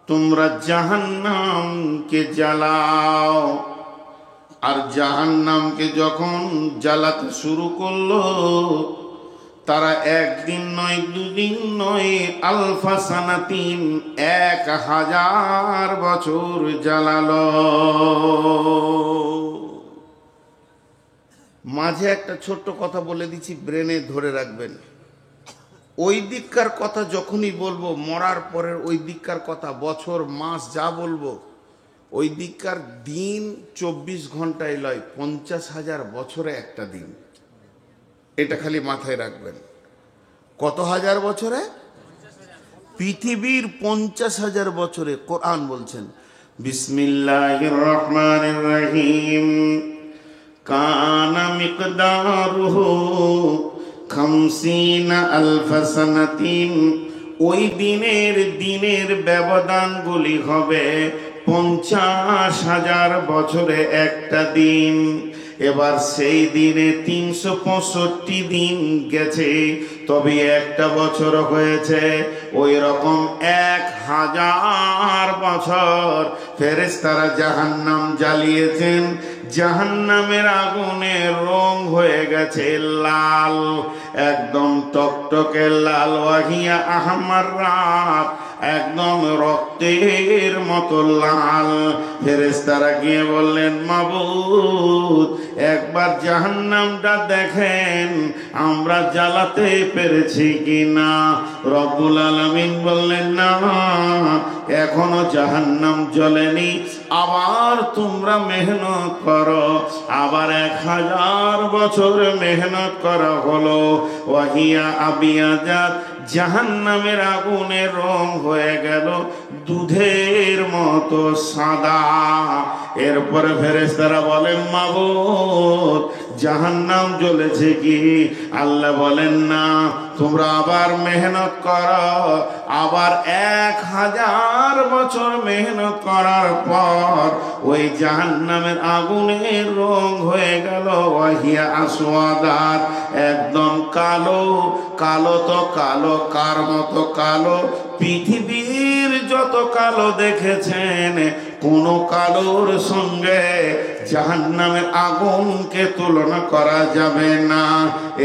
তোমরা জাহান্নামকে জ্বালাও। আর জাহান্নামকে যখন জ্বালাতে শুরু করলো, তারা একদিন নয়, দুদিন নয়, আলফা সানাতিন, 1000 বছর জ্বালালো। মাঝে একটা ছোট্ট কথা বলে দিচ্ছি, ব্রেনে ধরে রাখবেন। ওই দিককার কথা যখনই বলবো, মরার পরের ওই দিককার কথা, বছর মাস যা বলবো, ওই দিককার দিন 24 ঘন্টায় লয়, 50,000 বছরে একটা দিন। এটা খালি মাথায় রাখবেন। কত হাজার বছরে? পৃথিবীর 50,000 বছরে। কোরআন বলছেন, বিসমিল্লাহির রহমানির রহিম, কানা মিকদারুহু 50 আলফ সানাতিন। ওই দিনের ব্যবধানগুলি হবে 50,000 বছরে একটা দিন। এবার সেই দিনে 365 দিন গেছে, তবে একটা বছর হয়েছে। ওই রকম 1000 বছর ফেরেশতারা জাহান্নাম জ্বালিয়েছেন। জাহান্নামের আগুনের রং হয়ে গেছে লাল, একদম টকটকে লাল। ওয়াহিয়া আহমার রাত, একদম রক্তের মতো লাল। ফেরেশতারা গিয়ে বললেন, মাবুদ, একবার জাহান্নামটা দেখেন, আমরা জ্বালাতে পেরেছি কিনা। রব্বুল আলামিন বললেন, না, এখনো জাহান্নাম জ্বলেনি। আবার তোমরা মেহনত করো। আবার 1000 বছর মেহনত করা হলো। ওয়াহিয়া আবিয়াজাত, জাহান্নামের আগুনের রং হয়ে গেল দুধের মতো সাদা। এরপরে ফেরেশতারা বলেন, মাবুদ, জাহান্নাম জ্বলেছে কি? আল্লাহ বলেন, না, তোমরা আবার মেহনত করো। আবার 1000 বছর মেহনত করার পর ওই জাহান্নামের আগুনের রং হয়ে গেল ওয়াহিয়া আসওয়াদাত, একদম কালো। কালো তো কালো, কার মতো কালো? পৃথিবীর যত কালো দেখেছেন, কোন কালোর সঙ্গে জাহান্নামের আগুনকে তুলনা করা যাবে না।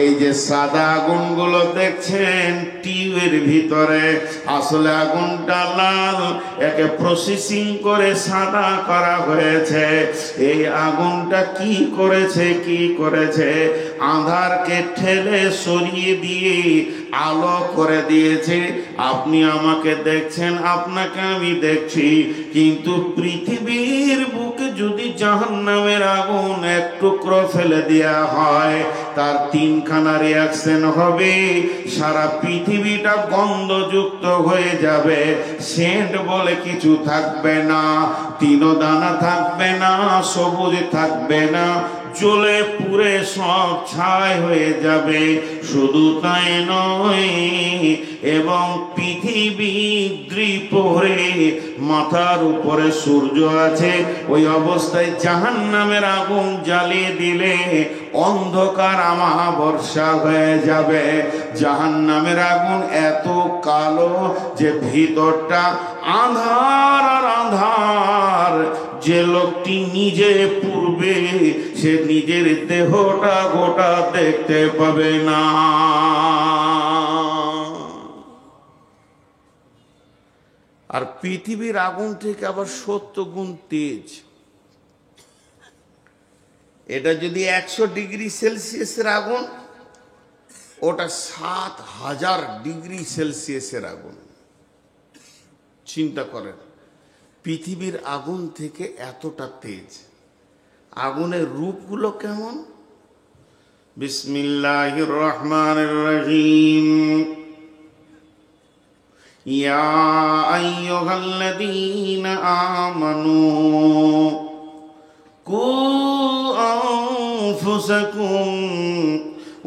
এই যে সাদা আগুনগুলো দেখছেন টিউবের ভিতরে, আসলে আগুনটা লাল, একে প্রসেসিং করে সাদা করা হয়েছে। এই আগুনটা কি করেছে? আঁধারকে ঠেলে সরিয়ে দিয়ে আলো করে দিয়েছে। আপনি আমাকে দেখছেন, আপনাকে আমি দেখছি, কিন্তু পৃথিবীর বুকে যদি জাহান্নামের আগুন এক টুকরো ফেলে দেয়া হয়, তার 3খানা রিয়াকশন হবে। সারা পৃথিবীটা গন্ধযুক্ত হয়ে যাবে, সেন্ট বলে কিছু থাকবে না, তৃণদানা থাকবে না, সবুজ থাকবে না, জ্বলে পুড়ে সব ছাই হয়ে যাবে। শুধু তাই নয়, এবং পৃথিবী দ্বিপ্রহরে মাথার উপরে সূর্য আছে, ওই অবস্থায় জাহান্নামের আগুন জ্বালিয়ে দিলে অন্ধকার আমাবর্ষা হয়ে যাবে। জাহান্নামের আগুন এত কালো যে ভিতরটা আঁধার আর আঁধার। যে লোকটি নিজে পূর্বে, সে নিজের দেহটা গোটা দেখতে পাবে না। আর পৃথিবীর আগুন থেকে আবার 70 গুণ তেজ। এটা যদি 100 ডিগ্রি সেলসিয়াসের আগুন, ওটা 7000 ডিগ্রি সেলসিয়াসের আগুন। চিন্তা করেন, পৃথিবীর আগুন থেকে এতটা তেজ। আগুনের রূপগুলো কেমন? বিসমিল্লাহির রহমানির রহিম, ইয়া আইয়ুহাল্লাযীনা আমানু কু আনফুসাকুম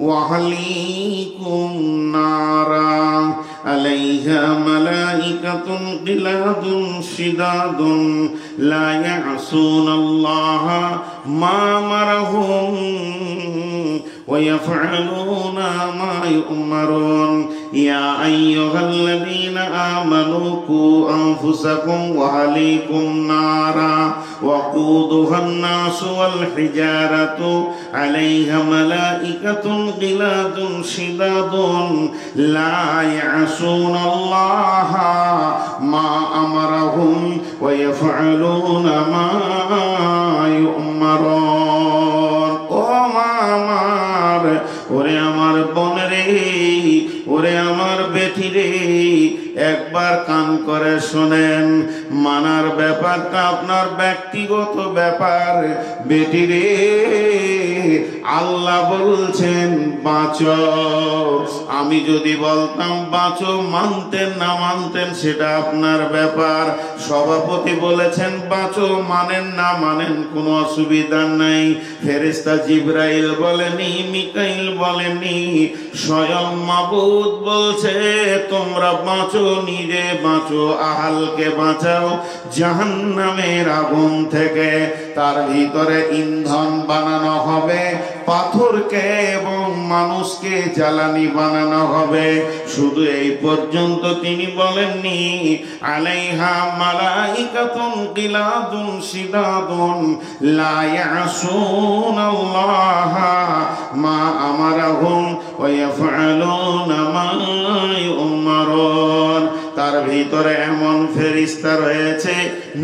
ওয়া আহলিকুম নারা আলাইহা মালাইকাতুন গিলাদুন শিদাদুন লা ইয়াসুনাল্লাহা মা আমারাহুম ويفعلون ما يؤمرون يا أيها الذين آمنوا قوا أنفسكم وأهليكم نارا وقودها الناس والحجارة عليها ملائكة غلاظ شداد لا يعصون الله ما أمرهم ويفعلون ما يؤمرون ওরে আমার বোন রে, ওরে আমার বেটি রে, একবার কান করে শোনেন। মানার ব্যাপারটা আপনার ব্যক্তিগত ব্যাপার। বেটি রে, আল্লাহ বলছেন বাঁচো। আমি যদি বলতাম বাঁচো, মানতেন না মানতেন সেটা আপনার ব্যাপার। সভাপতি বলেছেন বাঁচো, মানেন না মানেন কোনো অসুবিধা নাই। ফেরেশতা জিবরাইল বলেনি, মিকাইল বলেনি, স্বয়ং মাবুদ বলছে তোমরা বাঁচো, নিজে বাঁচো, আহালকে বাঁচাও জাহান্নামের আগুন থেকে। তার ভিতরে ইন্ধন বানানো হবে, পাথরকে এবং মানুষকে জ্বালানি বানানো হবে। শুধু এই পর্যন্ত তিনি বলেননি, আলাইহা মালাইকাতুন গিলাদুন শিদাদুন লা ইয়াসুনাল্লাহা মা আমারাহুম ওয়া ইয়াফআলুনা মা ইউমারুন। তার ভিতরে এমন ফেরেশতা রয়েছে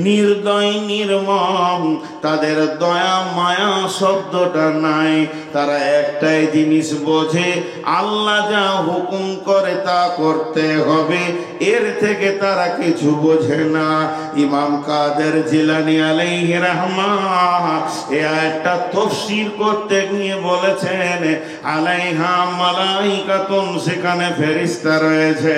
নির্দয় নির্মম, তাদের দয়া মায়া শব্দটা নাই। তারা একটাই জিনিস বোঝে, আল্লাহ যা হুকুম করে তা করতে হবে, এর থেকে তারা কিছু বোঝে না। ইমাম কাদের জিলানী আলাইহি রাহমাত এই আয়াতটা তাফসীর করতে গিয়ে বলেছেন আলাইহা মালাইকাতুন, সেখানে ফেরেশতা রয়েছে।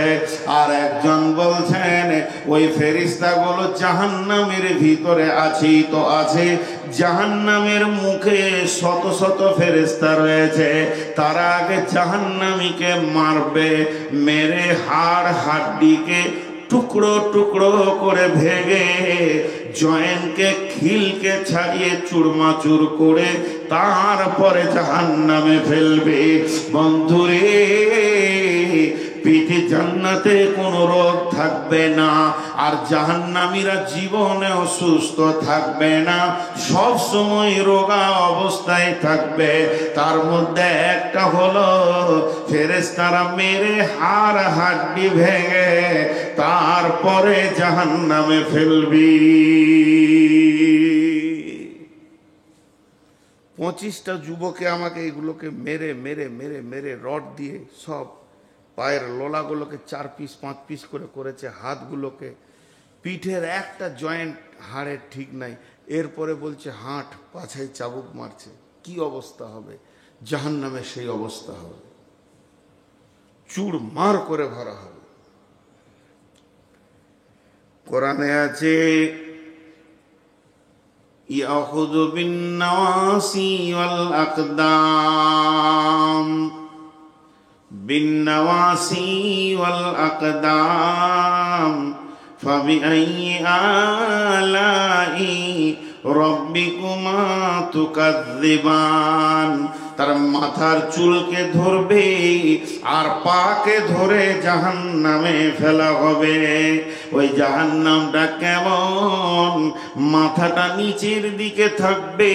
আর একজন বলছেন ওই ফেরেশতাগুলো জাহান্নামের ভিতরে আছে তো আছে, জাহান্নামের মুখে শত শত ফেরেশতা রয়েছে। তারা আগে জাহান্নামীকে মারবে, মেরে হাড় হাড্ডিকে টুকরো টুকরো করে ভেঙে, জয়েন্টকে খিলকে ছাড়িয়ে চুরমাচুর করে তারপরে জাহান্নামে ফেলবে। বন্ধুরে, পিঠে জান্নাতে কোনো রোগ থাকবে না, আর জাহান্নামীরা জীবনেও সুস্থ থাকবে না, সব সময় রোগা অবস্থায় থাকবে। তার মধ্যে একটা হলো ফেরেশতারা মেরে হাড় হাড্ডি ভেঙে তারপরে জাহান্নামে ফেলবি। 25টা যুবকে আমাকে এগুলোকে মেরে মেরে মেরে মেরে রড দিয়ে সব পায়ের লোলাগুলোকে 4 পিস 5 পিস করে করেছে, হাতগুলোকে, পিঠের একটা জয়েন্ট হাড়ের ঠিক নাই। এরপরে বলছে হাঁট, পাছায় চাবুক মারছে। কি অবস্থা হবে? জাহান্নামে সেই অবস্থা হবে, চুর মার করে ভরা হবে। কোরআনে আছে ইয়াখুযু বিন নাওয়াসি ওয়াল আকদাম, بالنواسي والأقدام فبأي آلاء ربكما تكذبان। তার মাথার চুলকে ধরবে আর পাকে ধরে জাহান্নামে ফেলা হবে। ওই জাহান্নামটা কেমন? মাথাটা নিচের দিকে থাকবে।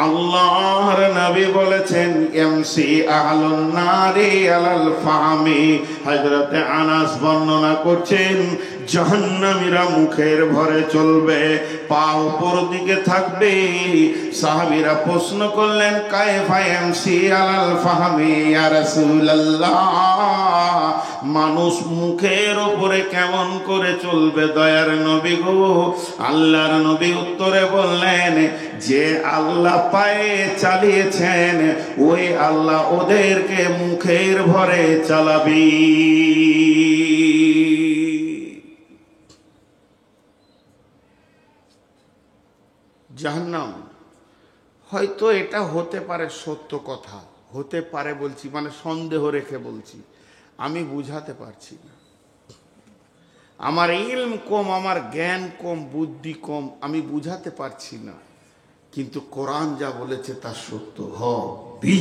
আল্লাহর নবী বলেছেন এমসি আহলুন নারি আলাল ফাহমি। হযরতে আনাস বর্ণনা করছেন জাহান্নামীরা মুখের ভরে চলবে, পা উপর দিকে থাকবে। সাহাবীরা প্রশ্ন করলেন কায়ফা এমসি আলাল ফাহমি ইয়া রাসূলুল্লাহ, মানুষ মুখের উপরে কেমন করে চলবে দয়ার নবী গো? আল্লাহর নবী উত্তরে বললেন যে আল্লাহ পায়ে চালিয়েছেন ওই আল্লাহ ওদেরকে মুখের ভরে চালাবি। জাহান্নাম হয়তো এটা হতে পারে, সত্য কথা হতে পারে বলছি, মানে সন্দেহ রেখে বলছি, আমি বুঝাতে পারছি না। আমার ইলম কম, আমার জ্ঞান কম, বুদ্ধি কম, আমি বুঝাতে পারছি না। কিন্তু কোরআন যা বলেছে তা সত্য হবে।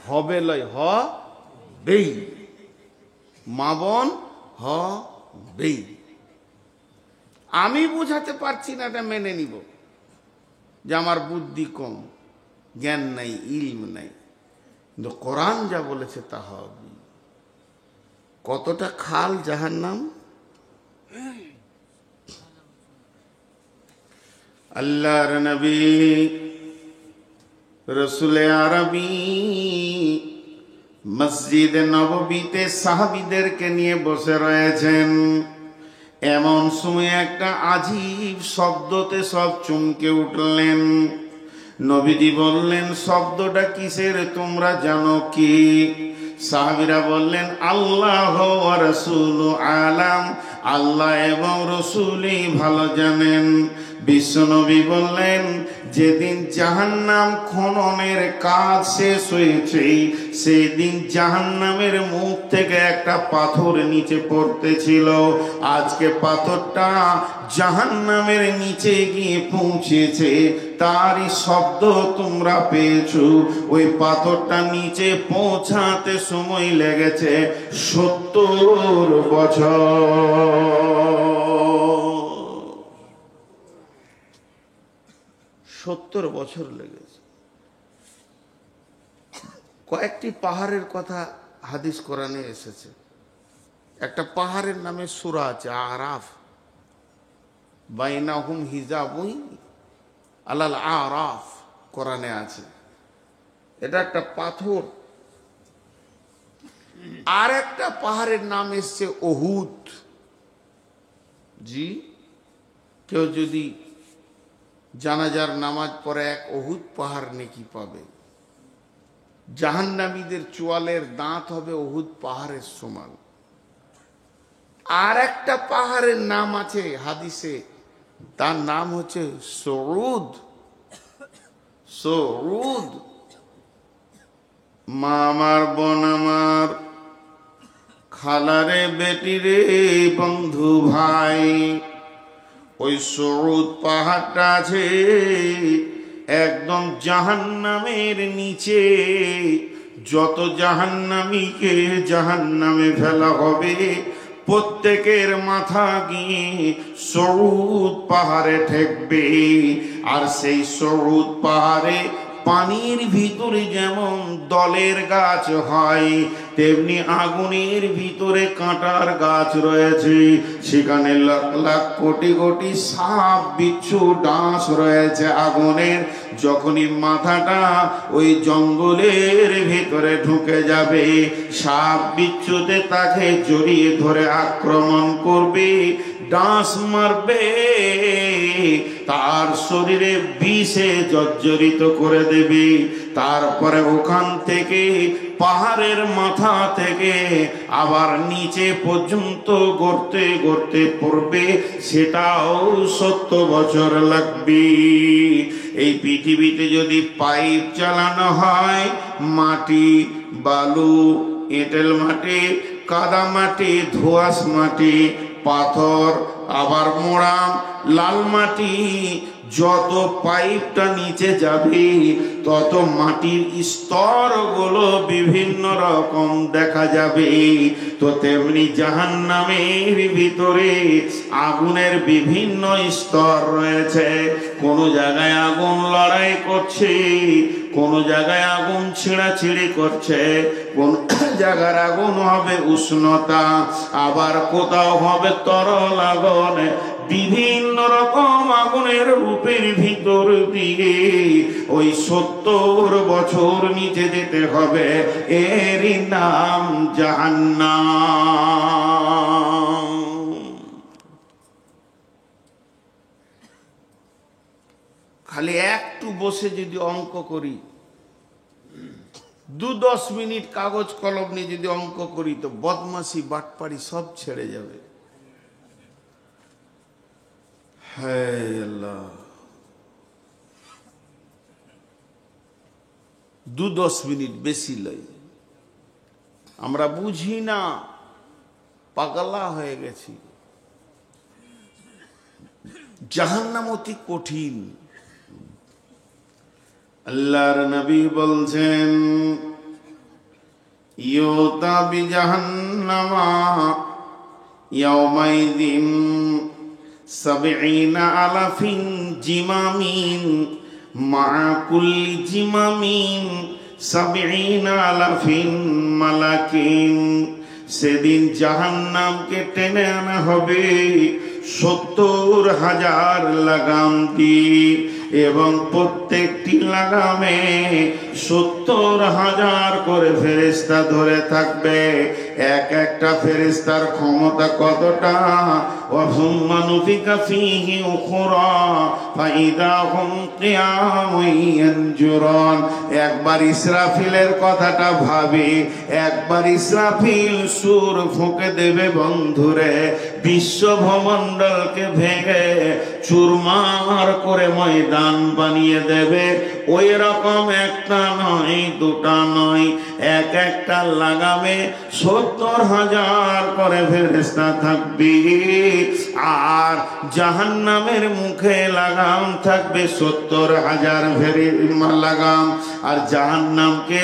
হবে লয়, হবেই। মা বোন হবেই। আমি বুঝাতে পারছি না, এটা মেনে নিব যে আমার বুদ্ধি কম, জ্ঞান নাই, ইলম নাই, কিন্তু কোরআন যা বলেছে তা হবে। কতটা খাল জাহান্নাম! আল্লাহর নবী রসুলে আরবি মসজিদে নববীতে সাহাবীদেরকে নিয়ে বসে রয়েছেন। এমন সময় একটা আজীব শব্দতে সব চমকে উঠলেন। নবীজি বললেন, শব্দটা কিসের তোমরা জানো কি? সাহাবীরা বললেন, আল্লাহ ওয়া রাসূলু আলাম, আল্লাহ এবং রাসূলই ভালো জানেন। বিশ্বনবী বললেন, যেদিন জাহান্নাম খননের কাজ শেষ হয়েছে, সেদিন জাহান্নামের মুখ থেকে একটা পাথর নিচে পড়তেছিল। আজকে পাথরটা জাহান্নামের নিচে গিয়ে পৌঁছেছে, তারই শব্দ তোমরা পেয়েছো। ওই পাথরটা নিচে পৌঁছাতে সময় লেগেছে 70 বছর। 70 বছর লেগেছে। কয়েকটি পাহাড়ের কথা হাদিস কোরআনে এসেছে। একটা পাহাড়ের নামে সূরা আছে, আরাফ। বাইনাহুম হিজাবুন আলাল আরাফ, কোরআনে আছে। এটা একটা পাথর। আর একটা পাহাড়ের নাম এসছে উহুদ। জি, কেউ যদি জানাজার নামাজ পড়ে এক উহুদ পাহাড় নেকি পাবে। জাহান্নামীদের চোয়ালের দাঁত হবে উহুদ পাহাড়ের সমান। আর একটা পাহাড়ের নাম আছে হাদিসে, তার নাম হচ্ছে সউদ। সউদ। মা আমার, বোন আমার, খালারে বেটিরে, বন্ধু ভাই, ওই সউদ পাহাড়টা আছে একদম জাহান্নামের নিচে। যত জাহান্নামীকে জাহান্নামে ফেলা হবে, প্রত্যেকের মাথা গিয়ে সউদ পাহাড়ে ঠেকবে। আর সেই সউদ পাহাড়ে পানির ভিতরে যেমন দলের গাছ হয়, তেমনি আগুনের ভিতরে কাঁটার গাছ রয়েছে। সেখানে লাখ লাখ কোটি কোটি সাপ বিচ্ছু ডাঁশ রয়েছে আগুনের। যখনই মাথাটা ওই জঙ্গলের ভিতরে ঢুকে যাবে, সাপ বিচ্ছুতে তাকে জড়িয়ে ধরে আক্রমণ করবে, ডাঁশ মারবে, তার শরীরে বিষে জর্জরিত করে দেবে। তারপরে ওখান থেকে পাহাড়ের মাথা থেকে আবার নিচে পর্যন্ত গড়তে গড়তে পড়বে, সেটাও 70 বছর লাগবে। এই পৃথিবীতে যদি পাইপ চালানো হয়, মাটি, বালু, এঁটেল মাটি, কাদা মাটি, ধোঁয়াশ মাটি, পাথর, আবার মোড়াম, লাল মাটি, যত পাইপটা নিচে যাবে তত মাটির স্তরগুলো বিভিন্ন রকম দেখা যাবে। তো তেমনি জাহান্নামের ভিতরে আগুনের বিভিন্ন স্তর রয়েছে। কোন জায়গায় আগুন লড়াই করছে, কোন জায়গায় আগুন ছিঁড়াছিঁড়ি করছে, কোন জায়গার আগুন হবে উষ্ণতা, আবার কোথাও হবে তরল আগুন। বিভিন্ন রকম আগুনের রূপের ভিতর দিয়ে ওই 70 বছর নিচে যেতে হবে। এরই নাম জাহান্নাম। খালি একটু বসে যদি অঙ্ক করি, 2-10 মিনিট কাগজ কলম নিয়ে যদি অঙ্ক করি, তো বদমাশি বাটপাড়ি সব ছেড়ে যাবে। হায় আল্লাহ, 2-10 মিনিট বেশি লয়। আমরা বুঝি না, পাগলা হয়ে গেছি। জাহান্নাম অতি কঠিন। আল্লাহর নবী বলছেন, ইউতা বিজাহান্নামা ইয়াউমাইযিন সাবঈনা আলাফিন জিমামিন মা কুল্লি জিমামিন সাবঈনা আলাফিন মালাকিন। সেদিন জাহান্নামকে টেনে আনা হবে 70,000 লাগাম দিয়ে, এবং প্রত্যেকটি লাগামে 70,000 করে ফেরেশতা ধরে থাকবে। এক একটা ফেরেশতার ক্ষমতা কতটা? ওয়াহুম্মা নুফিকা ফীহি উখরা ফাইদা হুম কিয়ামুন ইয়ানজুরুন। একবার ইসরাফিলের কথাটা ভাবি, একবার ইসরাফিল সুর ফুঁকে দেবে বন্ধুরে, বিশ্বভমণ্ডলকে ভেঙে চুরমার করে ময়দান বানিয়ে দেবে। ওই রকম একটা নয়, দুটা নয়, এক একটা লাগামে 70,000 করে ফেরেশতা থাকবে। আর জাহান্নামের মুখে লাগাম থাকবে 70,000 লাগাম। আর জাহান্নামকে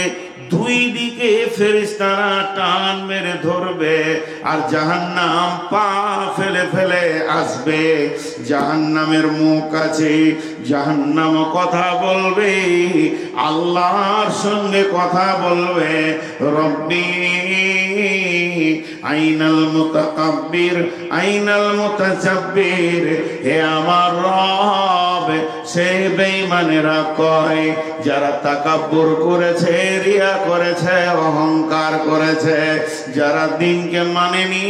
দুই দিকে ফেরেশতারা টান মেরে ধরবে, আর জাহান্নাম পা ফেলে ফেলে আসবে। জাহান্নামের মুখ আছে, জাহান্নাম কথা বলবে, আল্লাহর সঙ্গে কথা বলবে। রব্বি আইনাল মুতাকাব্বির আইনাল মুতাজাব্বির। হে আমার রব, সে বেঈমানেরা কয়, যারা তাকাব্বুর করেছে, রিয়া করেছে, অহংকার করেছে, যারা দিনকে মানেনি,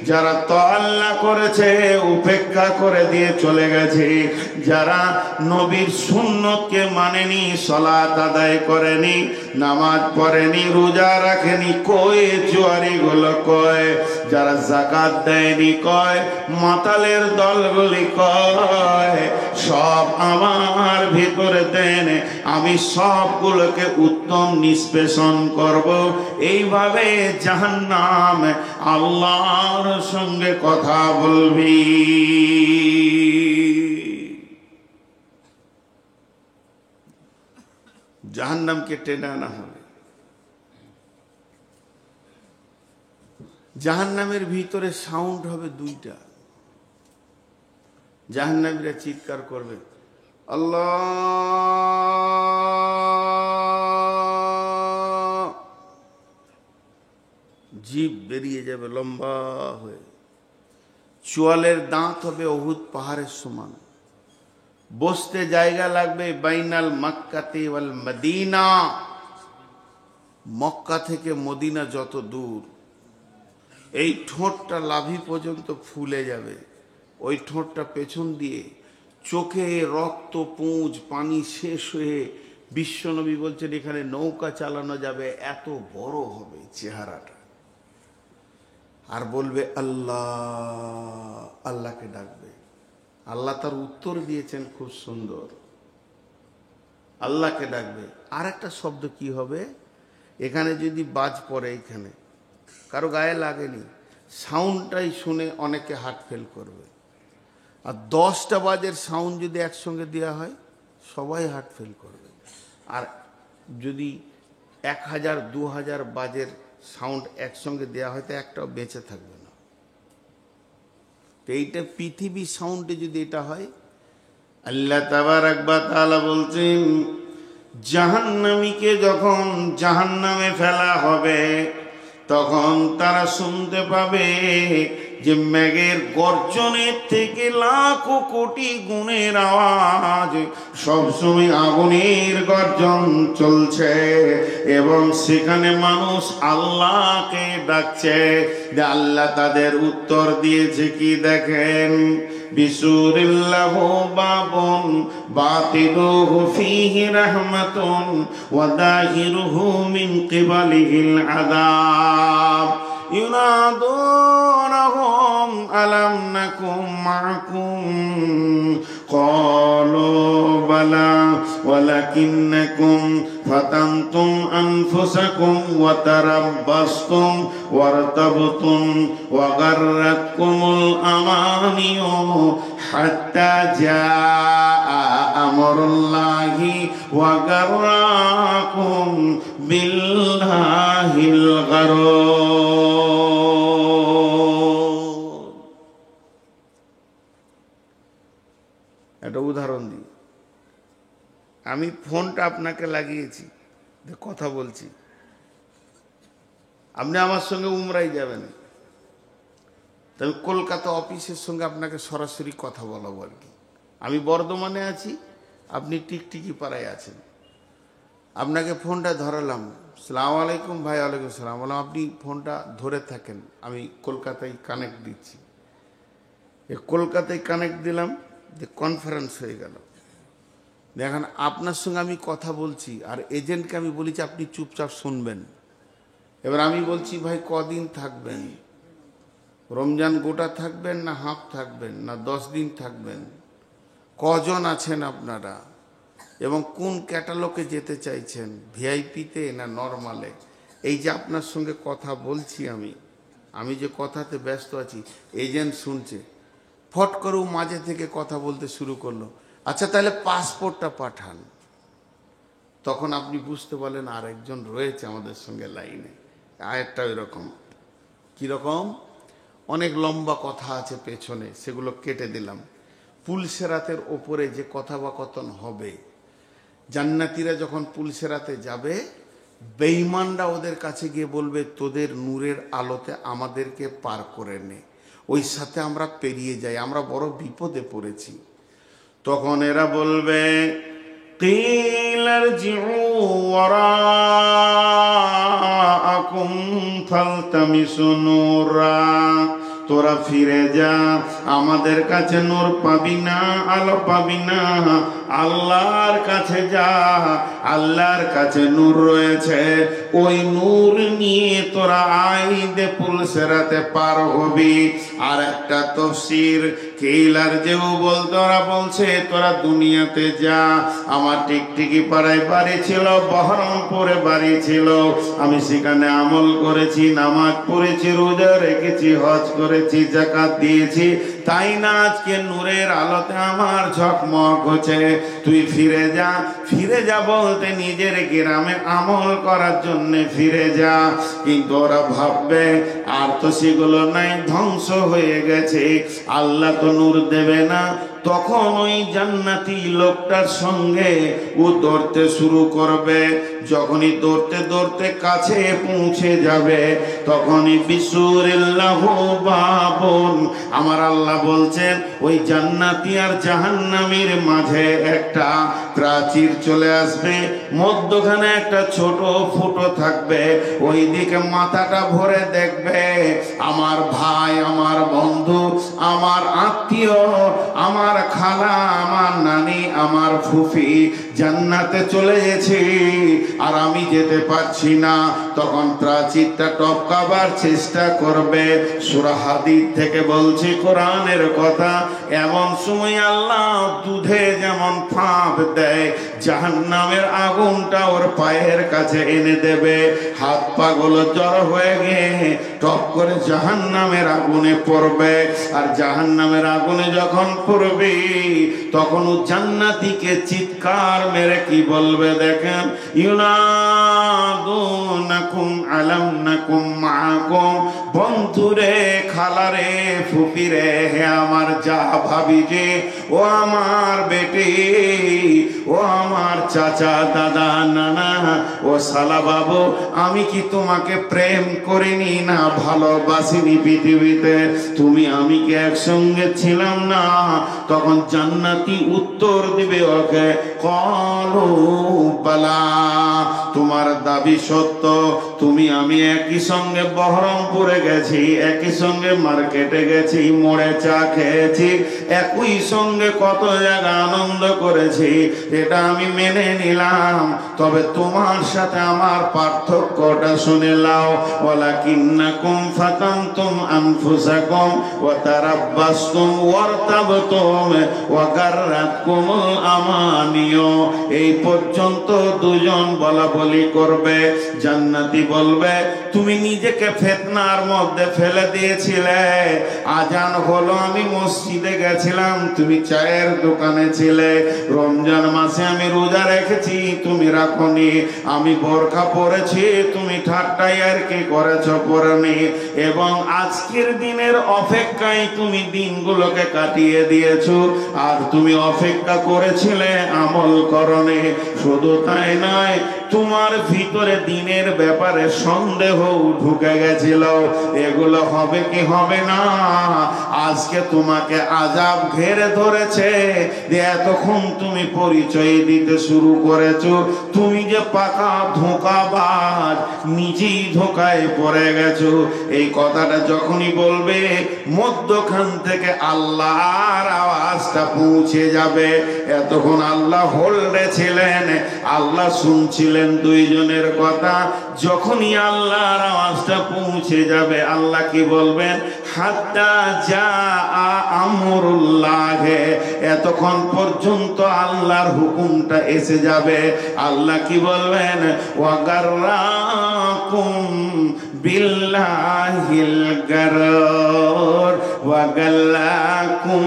যারা তআল্লা করেছে, উপেক্ষা করে দিয়ে চলে গেছে, যারা নবীর সুন্নতকে মানেনি, সালাত আদায় করেনি, নামাজ পড়েনি, রোজা রাখেনি, কয় জুয়ারি গুলো কয়, যারা যাকাত দেয়নি কয়, মাতালের দলগুলি কয়, সব আমার ভিতরে দেন, আমি সবগুলোকে উত্তম নিষ্পেষণ করব। এইভাবে জাহান্নাম আল্লাহর সঙ্গে কথা বলবি। জাহান্নামকে টেনে আনা হবে। জাহান্নামের ভিতরে সাউন্ড হবে দুইটা। জাহান্নামীরা চিৎকার করবে, আল্লাহ। জিভ বেরিয়ে যাবে লম্বা হয়ে, চোয়ালের দাঁত হবে উহুদ পাহাড়ের সমান, বসতে জায়গা লাগবে বাইনাল মক্কাতে ওয়াল মদিনা। মক্কা থেকে মদিনা যত দূর, এই ঠোঁটটা লাভি পর্যন্ত ফুলে যাবে। ওই ঠোঁটটা পেছন দিয়ে চোখে রক্ত, পুঁজ, পানি শেষ হয়ে বিশ্বনবী বলছেন এখানে নৌকা চালানো যাবে, এত বড় হবে চেহারাটা। আর বলবে আল্লাহ, আল্লাহকে ডাকবে। আল্লাহ তার উত্তর দিয়েছেন খুব সুন্দর, আল্লাহকে ডাকবে। আর একটা শব্দ কি হবে, এখানে যদি বাজ পড়ে, এখানে কারো গায়ে লাগেনি, সাউন্ডটাই শুনে অনেকে হার্ট ফেল করবে। আর 10টা বাজের সাউন্ড যদি একসঙ্গে দেওয়া হয়, সবাই হার্ট ফেল করবে। আর যদি 1000 2000 বাজের সাউন্ড একসঙ্গে দেওয়া হয়, তো একটাও বেঁচে থাকবে না। তো এইটা পৃথিবী সাউন্ডে যদি এটা হয়, আল্লাহ তাবারক ওয়া তাআলা বলছেন জাহান্নামীকে যখন জাহান্নামে ফেলা হবে, তখন তারা শুনতে পাবে যে মেঘের গর্জনের থেকে লাখো কোটি গুণের আওয়াজ, সবসময় আগুনের গর্জন চলছে, এবং সেখানে মানুষ আল্লাহকে ডাকছে। আল্লাহ তাদের উত্তর দিয়েছে কি দেখেন, বিসুরিল্লাহু বাবুন বাতিনুহু ফীহি রাহমাতুন ওয়া যাহিরুহু মিন কিবালিহিল আযাব ইউনাদুনহুম আলাম নাকুম মা'কুম قالوا بلى ولكنكم فتنتم أنفسكم وتربصتم وارتبتم وغرتكم الأماني حتى جاء أمر الله وغركم بالله الغرور. একটা উদাহরণ দিই। আমি ফোনটা আপনাকে লাগিয়েছি, কথা বলছি, আপনি আমার সঙ্গে উমরাই যাবেন, তবে কলকাতা অফিসের সঙ্গে আপনাকে সরাসরি কথা বলাবো আর কি। আমি বর্ধমানে আছি, আপনি টিকটিকি পাড়ায় আছেন, আপনাকে ফোনটা ধরালাম, সালাম আলাইকুম ভাই। ওয়ালাইকুম সালাম। বললাম আপনি ফোনটা ধরে থাকেন, আমি কলকাতায় কানেক্ট দিচ্ছি। কলকাতায় কানেক্ট দিলাম, যে কনফারেন্স হয়ে গেল। দেখেন আপনার সঙ্গে আমি কথা বলছি, আর এজেন্টকে আমি বলেছি আপনি চুপচাপ শুনবেন। এবার আমি বলছি ভাই কদিন থাকবেন, রমজান গোটা থাকবেন না হাফ থাকবেন না 10 দিন থাকবেন, কজন আছেন আপনারা, এবং কোন ক্যাটালগে যেতে চাইছেন, ভিআইপিতে না নর্মালে। এই যে আপনার সঙ্গে কথা বলছি, আমি যে কথাতে ব্যস্ত আছি, এজেন্ট শুনছে। ফট করেও মাঝে থেকে কথা বলতে শুরু করলো, আচ্ছা তাহলে পাসপোর্টটা পাঠান। তখন আপনি বুঝতে পারলেন আর একজন রয়েছে আমাদের সঙ্গে লাইনে। আরেকটা এরকম, কীরকম, অনেক লম্বা কথা আছে পেছনে, সেগুলো কেটে দিলাম। পুলসেরাতের ওপরে যে কথোপকথন হবে, জান্নাতীরা যখন পুলসেরাতে যাবে, বেঈমানরা ওদের কাছে গিয়ে বলবে তোদের নূরের আলোতে আমাদেরকে পার করে নে, ওই সাথে আমরা পেরিয়ে যাই, আমরা বড় বিপদে পড়েছি। তখন এরা বলবে قيل ارجعوا وراءكم فالتمسوا نورا, তোরা ফিরে যা, আমাদের কাছে নূর পাবি না, আলো পাবি না, আল্লাহর কাছে যা, আল্লাহর কাছে নূর রয়েছে, ওই নূর নিয়ে তোরা আইদে পুলসেরাতে পার হবি। আর একটা তফসির কেইলার যেও বলতো, ওরা বলছে তোরা দুনিয়াতে যা, আমার টিকটিকি পাড়ায় বাড়ি ছিল, বহরমপুরে বাড়ি ছিল, আমি সেখানে আমল করেছি, নামাজ পড়েছি, রোজা রেখেছি, হজ করেছি, যাকাত দিয়েছি, তাই না আজকে নূরের আলোতে আমার ঝকমক হচ্ছে। তুই ফিরে যা, ফিরে যা বলতে নিজের গ্রামে আমল করার জন্য ফিরে যা। কিন্তু ওরা ভাববে আর তো সেগুলো নাই, ধ্বংস হয়ে গেছে, আল্লাহ তো নূর দেবে না। তখন ওই জান্নাতি লোকটার সঙ্গে ও দৌড়তে শুরু করবে। যখনই দৌড়তে দৌড়তে কাছে পৌঁছে যাবে, তখনই বিসুরিল্লাহু বাবুন, আমার আল্লাহ বলছেন ওই জান্নাতি আর জাহান্নামীর মাঝে একটা প্রাচীর চলে আসবে, মধ্যখানে একটা ছোট ফুটো থাকবে, ওই দিকে মাথাটা ভরে দেখবে আমার ভাই, আমার বন্ধু, আমার আত্মীয়, আমার খালা, আমার নানি, আমার ফুফি জান্নাতে চলে গেছে, আর আমি যেতে পারছি না। তখন প্রাচীরটা টপকাবার চেষ্টা করবে। সূরা হাদীদ থেকে বলছি, কোরআনের কথা। এমন সময় আল্লাহ দুধে যেমন ফাঁপ দেয়, জাহান্নামের আগুনটা ওর পায়ের কাছে এনে দেবে। হাত পা গুলো জড়ো হয়ে গিয়ে টপ করে জাহান্নামের আগুনে পড়বে। আর জাহান্নামের আগুনে যখন পড়বে, তখন ও জান্নাতীকে চিৎকার মেরে কি বলবে দেখেন, ইউনাদুনাকুম আলাম নাকুম মাআকুম, বন্ধুরে, খালারে, ফুপিরে, হে আমার যা ভাবি যে, ও আমার বেটি, ও আমার চাচা, দাদা, নানা, ও শালা বাবু, আমি কি তোমাকে প্রেম করিনি না ভালোবাসিনি পৃথিবীতে? তুমি আমি কি একসঙ্গে ছিলাম না? তখন জান্নাতি উত্তর দিবে ওকে, ক্বালু বালা, তোমার দাবি সত্য, তুমি আমি একই সঙ্গে বহরমপুরে গেছি, একই সঙ্গে মার্কেটে গেছি, মোড়ে চা খেয়েছি, একই সঙ্গে কত জায়গা আনন্দ করেছি, এটা আমি মেনে নিলাম, তবে তোমার সাথে আমার পার্থক্যটা শুনে নাও। ওয়ালাকিন্নাকুম ফাতানতুম আনফুসাকুম ওয়া তারাব্বাসতুম ওয়ারতাবতুম ওয়া গাররাতকুমুল আমানিয়ু। এই পর্যন্ত দুজন বলা বলি করবে। জান্নাতি বলবে, তুমি নিজেকে ফিতনার মধ্যে ফেলে দিয়েছিলে। আজান হলো, আমি মসজিদে গেছিলাম, তুমি চায়ের দোকানে ছিলে। রমজান মাসে আমি রোজা রেখেছি, তুমি রাখনি। আমি বোরকা পরেছি, তুমি ঠাট্টাই আর কি করেছো, পরেনি। এবং আজকের দিনের অপেক্ষায় তুমি দিনগুলোকে কাটিয়ে দিয়েছো। আর তুমি অপেক্ষা করেছিলে, আমল করনি। শুধু তাই নয়, তোমার ভিতরে দিনের ব্যাপারে সন্দেহ ঢুকে গেছিল, এগুলো হবে কি হবে না। আজকে তোমাকে আযাব ঘিরে ধরেছে, যে এতক্ষণ তুমি পরিচয় দিতে শুরু করেছো তুমি যে পাকা ধোঁকাবাজ, নিজেই ধোঁকায় পড়ে গেছো। এই কথাটা যখনই বলবে, মধ্যখান থেকে আল্লাহর আওয়াজটা পৌঁছে যাবে। এতক্ষণ আল্লাহ হোল্ডে ছিলেন, আল্লাহ শুনছিলেন দুইজনের কথা। যখনই আল্লাহর আওয়াজটা পৌঁছে যাবে, আল্লাহ কি বলবেন? হাত্তা যা আমরুল্লাহ। এতক্ষণ পর্যন্ত আল্লাহর হুকুমটা এসে যাবে। আল্লাহ কি বলবেন? ওয়া গাররাকুম বিল্লাহিল গারর ওয়া গাল্লাকুম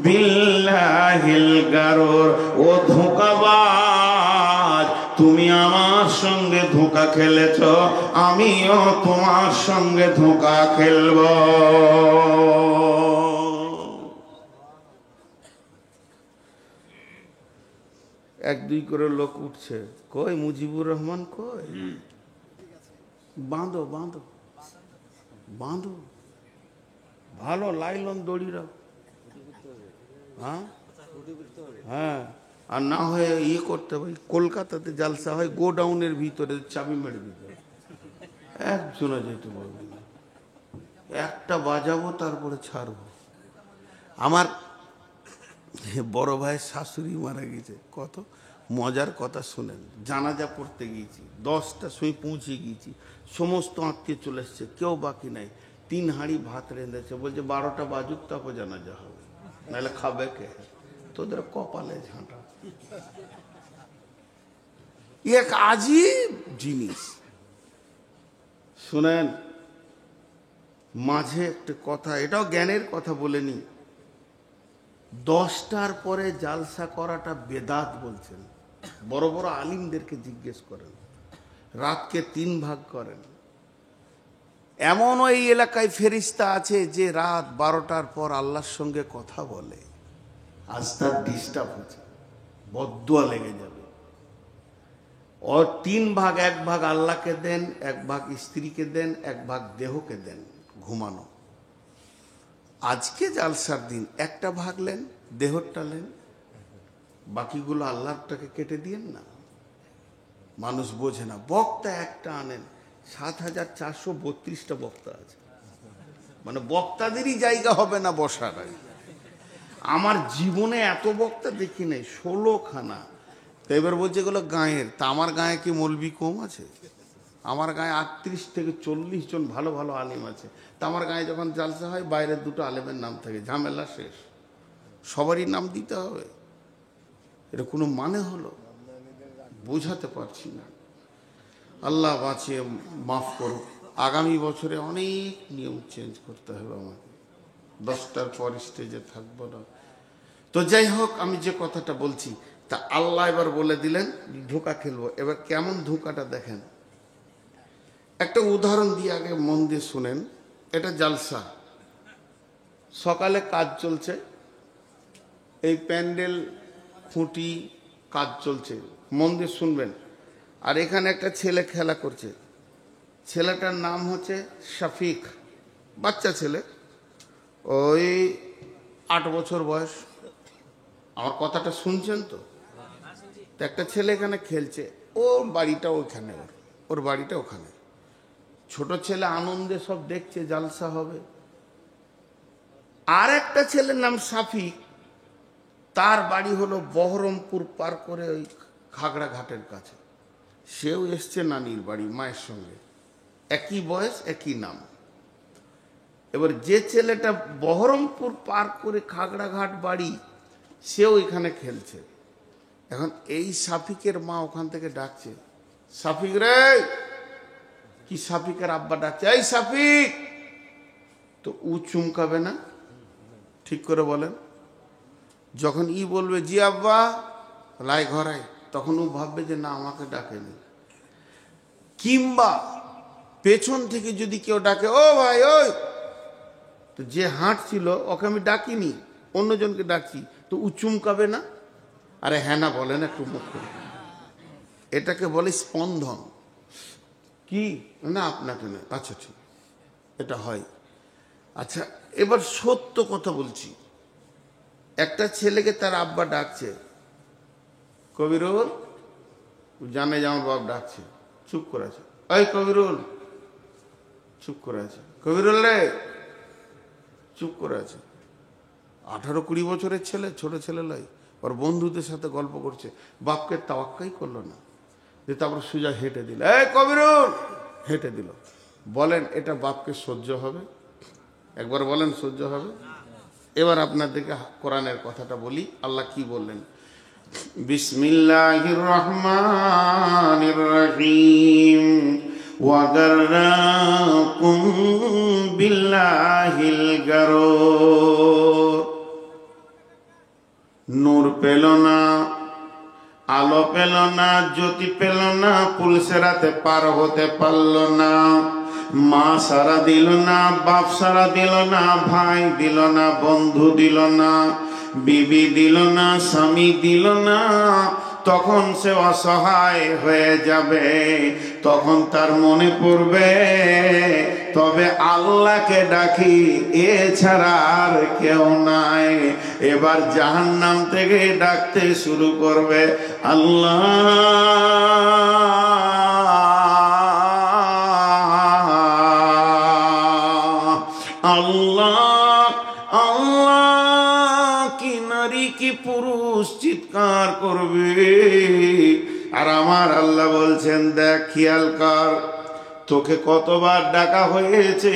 বিল্লাহিল গারর। ও ধোঁকাবাজ, তুমি আমার সঙ্গে ধোঁকা খেলেছ, আমিও তোমার সঙ্গে ধোঁকা খেলব। এক দুই করে লোক উঠছে, কই মুজিবুর রহমান কই? বাঁধো বাঁধো বাঁধো, ভালো লাইলন দড়ি রাখ। হ্যাঁ হ্যাঁ, আর না হয় ইয়ে করতে হবে, কলকাতাতে জালসা হয় গোডাউনের ভিতরে, চাবি মেরে দিতে হবে। একজনে যেতে বলবে না, একটা বাজাবো তারপরে ছাড়বো। আমার বড় ভাইয়ের শাশুড়ি মারা গেছে, কত মজার কথা শুনেন। জানাজা পড়তে গিয়েছি, 10টার সময় পৌঁছে গিয়েছি, সমস্ত আত্মীয় চলে এসছে, কেউ বাকি নাই। 3 হাঁড়ি ভাত রেঁধেছে, বলছে 12টা বাজুক তারপর জানাজা হবে, নাহলে খাবে কে? তোদের কপালে ঝাঁটা। এক আজীব জিনিস। শুনেন, মাঝে একটা কথা, এটাও জ্ঞানের কথা বলে নি। 10টার পরে জালসা করাটা বেদাত বলছেন। বড় বড় আলিমদেরকে জিজ্ঞেস করেন, রাতকে 3 ভাগ করেন। এমন ওই এলাকায় ফেরেশতা আছে যে রাত 12টার পর আল্লাহর সঙ্গে কথা বলে। আজ তার ডিস্টার্ব হচ্ছে, বদদুয়া লেগে যাবে। ওর 3 ভাগ, 1 ভাগ আল্লাহকে দেন, 1 ভাগ স্ত্রীকে দেন, 1 ভাগ দেহকে দেন ঘুমানো। আজকে জালসার দিন 1টা ভাগ নেন, দেহটা নেন, বাকিগুলো আল্লাহটাকে কেটে দিয়েন না। মানুষ বোঝে না। বক্তা একটা আনেন, 7432টা বক্তা আছে, মানে বক্তাদেরই জায়গা হবে না বসার। আমার জীবনে এত বক্তা দেখি নাই, 16খানা। তো এবার বলছে এগুলো গাঁয়ের, তা আমার গাঁয়ে কি মৌলবি কম আছে? আমার গায়ে 38 থেকে 40 জন ভালো ভালো আলিম আছে। তা আমার গায়ে যখন জালসা হয়, বাইরের 2টো আলেমের নাম থাকে, ঝামেলা শেষ। সবারই নাম দিতে হবে, এটা কোনো মানে হলো? বোঝাতে পারছি না। আল্লাহ বাঁচিয়ে মাফ করুক। আগামী বছরে অনেক নিয়ম চেঞ্জ করতে হবে আমাকে, 10টার পর স্টেজে থাকবো না। তো যাই হোক, আমি যে কথাটা বলছি, তা আল্লাহ এবার বলে দিলেন ধোঁকা খেলবো। এবার কেমন ধোঁকাটা দেখেন, একটা উদাহরণ দিয়ে আগে মন দিয়ে শুনেন। এটা জালসা, সকালে কাজ চলছে, এই প্যান্ডেল খুঁটি কাজ চলছে, মন দিয়ে শুনবেন। আর এখানে একটা ছেলে খেলা করছে, ছেলেটার নাম হচ্ছে শফিক, বাচ্চা ছেলে, ওই 8 বছর বয়স। আমার কথাটা শুনছেন তো? একটা ছেলে এখানে খেলছে, ওর বাড়িটা ওইখানে, ওর বাড়িটা ওখানে। ছোট ছেলে আনন্দে সব দেখছে জালসা হবে। আর একটা ছেলের নাম শাফিক, তার বাড়ি হলো বহরমপুর পার করে ওই খাগড়া ঘাটের কাছে। সেও এসছে নানির বাড়ি মায়ের সঙ্গে, একই বয়স একই নাম। এবার যে ছেলেটা বহরমপুর পার করে খাগড়া ঘাট বাড়ি, সেও এখানে খেলছে। এখন এই সাফিকের মা ওখান থেকে ডাকছে, সাফিক রে, কি সাফিকের আব্বা ডাকছে, এই সাফিক। তো ও চুমকাবে না? ঠিক করে বলেন। যখন ই বলবে জি আব্বা, লাই ঘরাই, তখন ও ভাববে যে না, আমাকে ডাকেনি। কিংবা পেছন থেকে যদি কেউ ডাকে, ও ভাই ওই, তো যে হাঁটছিল ওকে আমি ডাকিনি, অন্যজনকে ডাকছি, তো ও চুমকাবে না? আরে হ্যাঁ না বলেন একটু মুখ করে। এটাকে বলে স্পন্দন। কি না আপনাকে না, আচ্ছা ঠিক, এটা হয়। আচ্ছা, এবার সত্য কথা বলছি। একটা ছেলেকে তার আব্বা ডাকছে, কবিরুল, জানে যে আমার বাপ ডাকছে, চুপ করে আছে। ওই কবিরুল, চুপ করে আছে। কবিরুল রে, চুপ করে আছে। 18-20 বছরের ছেলে, ছোট ছেলে লাই, ওর বন্ধুদের সাথে গল্প করছে। বাপকে তাওয়াক্কাই করলো না, যে তারপর সুজা হেঁটে দিল, এই কবিরুল, হেঁটে দিল। বলেন এটা বাপকে সহ্য হবে? একবার বলেন সহ্য হবে? এবার আপনাদেরকে কোরআনের কথাটা বলি, আল্লাহ কি বললেন। বিসমিল্লাহির রহমানির রহিম। ওয়াগাররাকুম বিল্লাহিল গারুর। নূর পেল না, আলো পেল না, জ্যোতি পেল না, পুলসেরাতে পার হতে পারল না। মা সারা দিল না, বাপ সারা দিল না, ভাই দিল না, বন্ধু দিল না, বিবি দিল না, স্বামী দিল না। তখন সে অসহায় হয়ে যাবে। তখন তার মনে পড়বে, তবে আল্লাহকে ডাকি, এছাড়া আর কেউ নাই। এবার জাহান্নাম থেকে ডাকতে শুরু করবে, আল্লাহ আল্লাহ আল্লাহ। কি নারী কি পুরুষ চিৎকার করবে। আর আমার আল্লাহ বলছেন, দেখ, খেয়াল কর, তোকে কতবার ডাকা হয়েছে।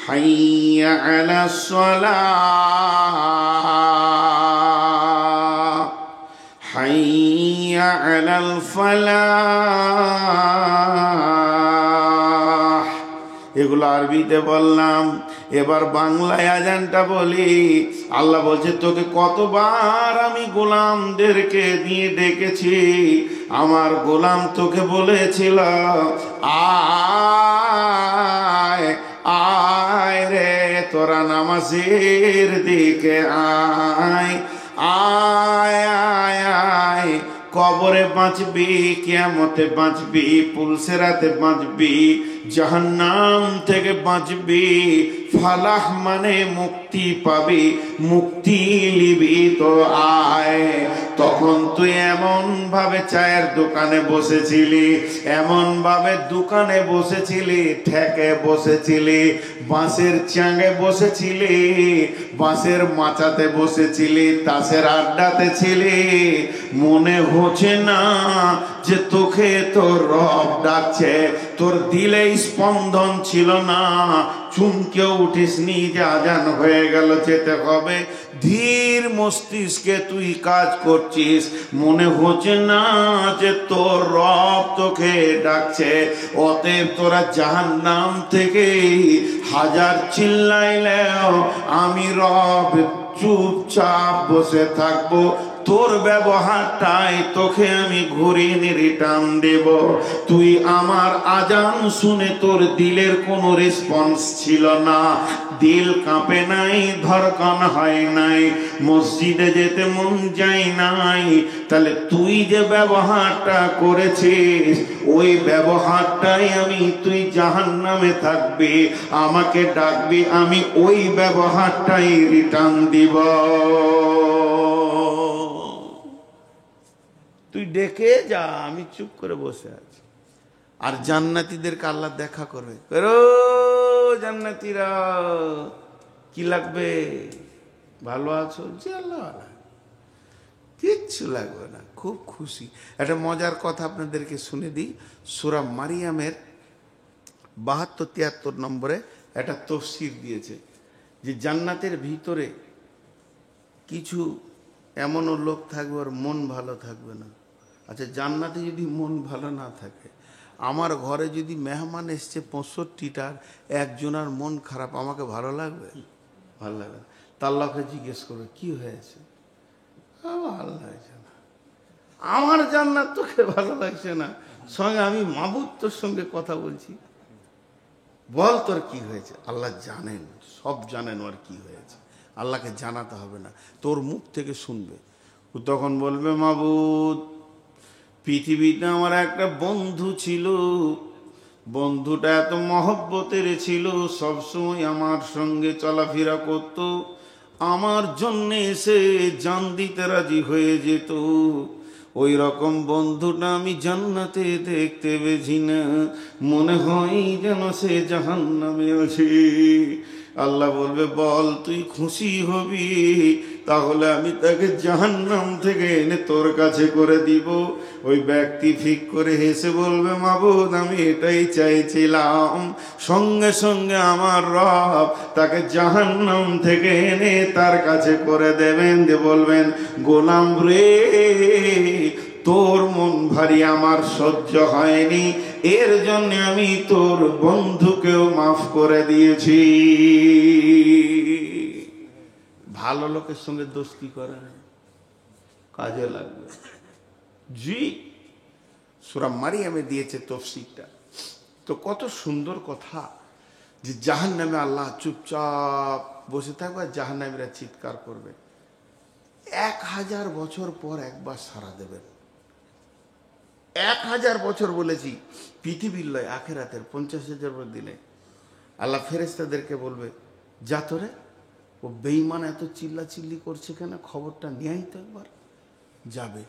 হাইয়া আলাস সালাহ, হাইয়া আলাল ফালাহ। এগুলো আরবিতে বললাম, এবার বাংলায় আজানটা বলি। আল্লাহ বলছে, তোকে কতবার আমি গোলামদেরকে নিয়ে ডেকেছি। আমার গোলাম তোকে বলেছিল, আয় আয় রে, তোরা নামাজের দিকে আয়, আয় আয় আয়। কবরে বাঁচবি, কিয়ামতে বাঁচবি, পুলসেরাতে বাঁচবি, জাহান্নাম থেকে বাঁচবি। ফালাহ মানে মুক্তি পাবি, মুক্তি লিবি, তো আয়। তখন তুই এমন ভাবে চায়ের দোকানে বসেছিলি, এমন ভাবে দোকানে বসেছিলি, ঠেকে বসেছিলি, বাঁশের চাঙে বসেছিলি, বাঁশের মাচাতে বসেছিলি, তাসের আড্ডাতে ছিলি। মনে হচ্ছে না যে তোকে তোর রব ডাকছে। তোর দিলে স্পন্দন ছিল না, চুমকে উঠিসনি যে আজান হয়ে গেল, যেতে হবে। ধীর মস্তিষ্কে তুই কাজ করছিস, মনে হচ্ছে না যে তোর রব তোকে ডাকছে। অতএব তোরা জাহান্নাম থেকে হাজার চিল্লাইলেও আমি রব চুপচাপ বসে থাকবো। তোর ব্যবহারটাই তোকে আমি ঘুরিয়ে রিটার্ন দেব। তুই আমার আজান শুনে তোর দিলের কোনো রেসপন্স ছিল না, দিল কাঁপে নাই, ধড়কন হয় নাই, মসজিদে যেতে মন যায় নাই। তাহলে তুই যে ব্যবহারটা করেছিস, ওই ব্যবহারটাই আমি, তুই জাহান্নামে থাকবি, আমাকে ডাকবি, আমি ওই ব্যবহারটাই রিটার্ন দিব। তুই ডেকে যা, আমি চুপ করে বসে আছি। আর জান্নাতীদেরকে আল্লাহ দেখা করবে, জান্নাতীরা কি লাগবে, ভালো আছো? জি আল্লাহ। কিচ্ছু লাগবে না, খুব খুশি। একটা মজার কথা আপনাদেরকে শুনে দিই। সূরা মারিয়ামের ৭২-৭৩ নম্বরে একটা তফসির দিয়েছে যে জান্নাতের ভিতরে কিছু এমনও লোক থাকবে ওর মন ভালো থাকবে না। আচ্ছা, জান্নাতে যদি মন ভালো না থাকে, আমার ঘরে যদি মেহমান এসছে ৬৫টার, একজনের মন খারাপ, আমাকে ভালো লাগবে? ভালো লাগবে। তা আল্লাহকে জিজ্ঞেস করবে কি হয়েছে, ভালো লাগছে না। আমার জান্নাত তোকে ভালো লাগছে না, সঙ্গে আমি মাবুদ তোর সঙ্গে কথা বলছি, বল তোর কি হয়েছে। আল্লাহ জানেন, সব জানেন ওর কি হয়েছে, আল্লাহকে জানাতে হবে না, তোর মুখ থেকে শুনবে। ও তখন বলবে মাবুদ, পৃথিবীতে আমার একটা বন্ধু ছিল, বন্ধুটা এত মহব্বতের ছিল, সবসময় আমার সঙ্গে চলাফেরা করত, আমার জন্য এসে জান দিতে রাজি হয়ে যেত। ওই রকম বন্ধুটা আমি জান্নাতে দেখতে পেয়েছি না, মনে হয় যেন সে জাহান্নামে আছে। আল্লাহ বলবে বল তুই খুশি হবি, তাহলে আমি তাকে জাহান্নাম থেকে এনে তোর কাছে করে দিব। ওই ব্যক্তি ফিক করে হেসে বলবে মাবুদ আমি এটাই চাইছিলাম। সঙ্গে সঙ্গে আমার রব তাকে জাহান্নাম থেকে এনে তার কাছে করে দেবেন, দিয়ে বলবেন গোলাম রে, তোর মন ভারী আমার সহ্য হয়নি, এর জন্য আমি তোর বন্ধুকেও মাফ করে দিয়েছি। ভালো লোকের সঙ্গে দোস্তি করে কাজে লাগবে। জি, সূরা মারিয়ামে দিয়েছে তফসিরটা। তো কত সুন্দর কথা যে জাহান্নামে আল্লাহ চুপচাপ বসে থাকবে, জাহান্নামীরা চিৎকার করবে। ১০০০ বছর পর একবার সাড়া দেবেন। ১০০০ বছর বলেছি, পৃথিবীর লয়, আখেরাতের ৫০,০০০ দিনে আল্লাহ ফেরেশতাদেরকে বলবে যা তোরে, ও বেঈমান এত চিল্লাচিল্লি করছে কেন, খবরটা নিয়েই তো একবার। যাবে,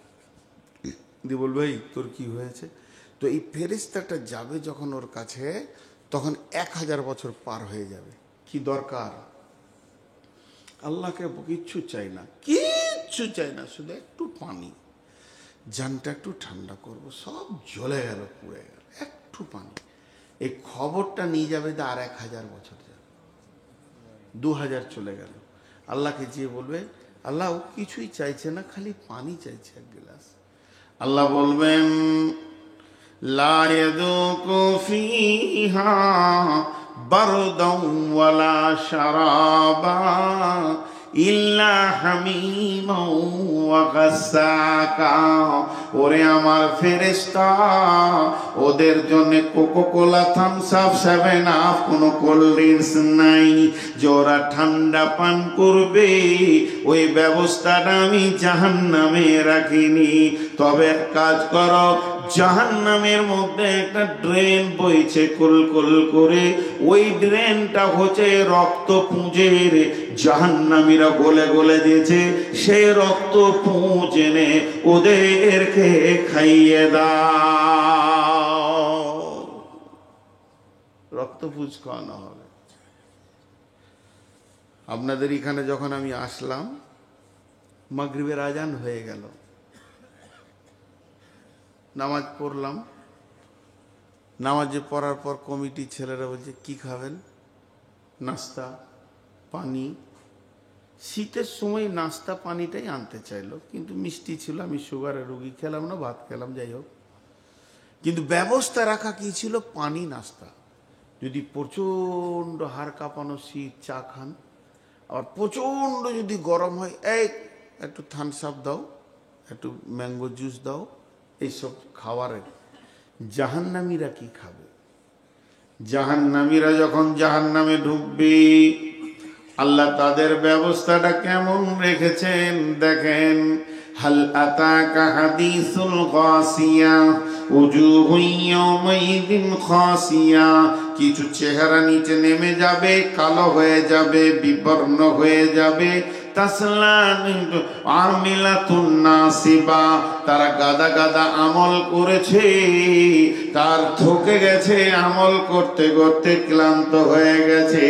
দিয়ে বলবে এই তোর কি হয়েছে। তো এই ফেরেশতাটা যাবে যখন ওর কাছে, তখন ১০০০ বছর পার হয়ে যাবে। কি দরকার, আল্লাহকে কিচ্ছু চাই না, কিচ্ছু চাই না, শুধু একটু পানি, জানটা একটু ঠান্ডা করব, সব জ্বলে গেল, পুড়ে গেল, একটু পানি। এই খবরটা নিয়ে যাবে, আর ১০০০ বছর যাবে, ২০০০ চলে গেল। আল্লাহকে যেয়ে বলবে আল্লাহ ও কিছুই চাইছে না, খালি পানি চাইছে এক গ্লাস। আল্লাহ বলবেন লা ইয়াযুকু ফীহা বারদান ওয়ালা শারাবা ইল্লা হামিমা ওয়া গাসসাকা। ওরে আমার ফেরেশতা, ওদের জন্য কোকোকোলা, থামস আপ, 7 আপ, কোনো কোল্ড ড্রিঙ্কস নাই যে ওরা ঠান্ডা পান করবে। ওই ব্যবস্থাটা আমি জাহান্নামে রাখিনি। তবে এক কাজ করো, জাহান্নামের মধ্যে একটা ড্রেন বইছে কুলকুল করে, ওই ড্রেনটা হচ্ছে রক্ত পুঁজের, জাহান্নামীরা গলে গলে দিয়েছে, সেই রক্ত পুঁজ এনে ওদেরকে খাইয়ে দাও। রক্ত পুঁজ খাওয়ানো হবে। আপনাদের এখানে যখন আমি আসলাম, মাগরিবের আজান হয়ে গেল, নামাজ পড়লাম। নামাজে পড়ার পর কমিটি ছেলেরা বলছে কি খাবেন, নাস্তা পানি। শীতের সময় নাস্তা পানিটাই আনতে চাইলো, কিন্তু মিষ্টি ছিল, আমি সুগারের রুগী, খেলাম না, ভাত খেলাম, যাই হোক। কিন্তু ব্যবস্থা রাখা কি ছিল, পানি নাস্তা। যদি প্রচণ্ড হাড় কাঁপানো শীত, চা খান। আবার প্রচণ্ড যদি গরম হয়, এই একটু থামস আপ দাও, একটু ম্যাঙ্গো জুস দাও, এইসব খাওয়ারের। জাহান্নামীরা কি খাবে? জাহান্নামীরা যখন জাহান্নামে ঢুকবে, আল্লাহ তাদের ব্যবস্থাটা কেমন রেখেছেন দেখেন। হাল আতাকা হাদিসুল গাসিয়া উজুহুন ইয়াওমাইযিন খাসিয়া। কিছু চেহারা নিচে নেমে যাবে, কালো হয়ে যাবে, বিবর্ণ হয়ে যাবে। তাসলান আমিলাতুন নাসিবা, তারা গাদা গাদা আমল করেছে, তার থকে গেছে, আমল করতে করতে ক্লান্ত হয়ে গেছে।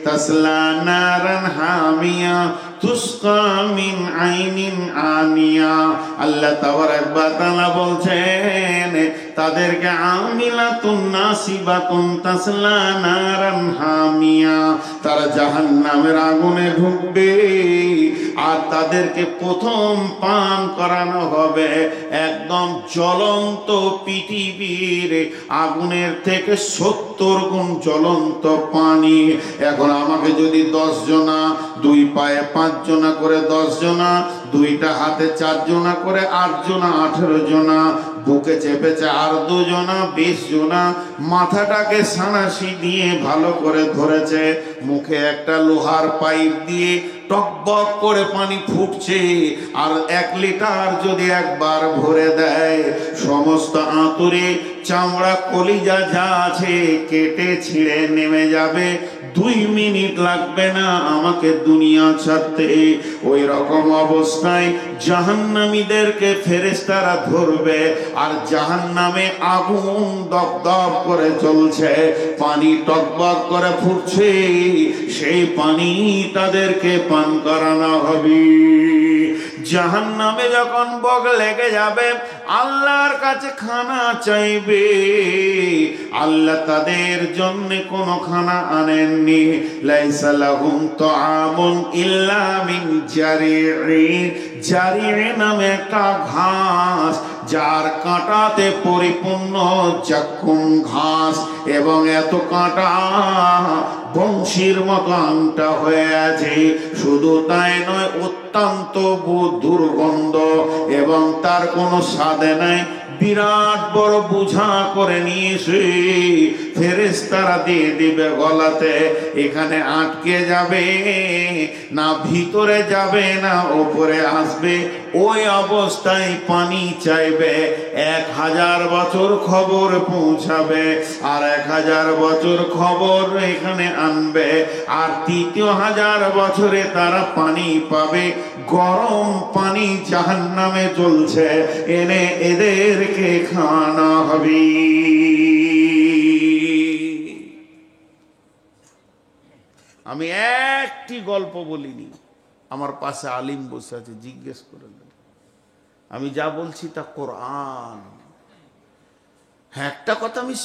তাসলা নারান হামিয়া তুসকা মিন আইনিন আনিয়া। আল্লাহ তাবারাক ওয়া তাআলা বলছেন তাদেরকে আমিলাতুন নাসিবাতুন তাসলা নারান হামিয়া, তারা জাহান্নামের আগুনে ঢুকবে। আর তাদেরকে প্রথম পান করানো হবে একদম জ্বলন্ত পৃথিবীর আগুনের থেকে 70 গুণ জ্বলন্ত পানি। এখন আমাকে যদি 10 জনা, 2 পায়ে 5 জনা করে 10 জনা, 2টা হাতে 4 জনা করে 8 জনা, 18 জনা, বুকে চেপেছে আর 2 জনা, 20 জনা, মাথাটাকে সানাসি দিয়ে ভালো করে ধরেছে, মুখে একটা লোহার পাইপ দিয়ে টকবক করে পানি ফুটছে। আর 1 লিটার যদি একবার ভরে দেয়, সমস্ত আঁতুড়ে চামড়া কলিজা যা আছে কেটে ছিঁড়ে নেমে যাবে। 2 মিনিট লাগবে না আমাকে দুনিয়া ছাড়তে। ওই রকম অবস্থায় জাহান্নামীদেরকে ফেরেশতারা ধরবে, আর জাহান্নামে আগুন দপদপ করে জ্বলছে, পানি টকবক করে ফুটছে, সেই পানি তাদেরকে পান করানো হবে। জাহান্নামে যখন বগ লেগে যাবে, আল্লাহর কাছে খানা চাইবে। আল্লাহ তাদের জন্য কোনো খানা আনেননি। লাইসা লাহুম তাআমুন ইল্লা মিন জারি'in, জারি' নামে একটা ঘাস, যার কাঁটাতে পরিপূর্ণ জাক্কুম ঘাস, এবং এত কাঁটা বংশীর মতো আংটা হয়ে আছে। শুধু তাই নয়, অত্যন্ত দুর্গন্ধ এবং তার কোনো স্বাদে নাই। বিরাট বড় বুঝা করে নিয়েছে, ফেরেশতারা দিয়ে দিবে গলাতে। এখানে আটকে যাবে না, ভিতরে যাবে না, ওপরে আসবে। ওই অবস্থায় পানি চাইবে, 1000 বছর খবর পৌঁছাবে, আর 1000 বছর খবর এখানে আনবে, আর 3য় বছরে তারা পানি পাবে। গরম পানি জাহান্নামে চলছে, এনে এদেরকে খাওয়ানো হবে। আমি একটি গল্প বলিনি, আমার পাশে আলিম বসে আছে, জিজ্ঞেস করে নেন। আমি যা বলছি তা কোরআন। হ্যাঁ, একটা কথা আমি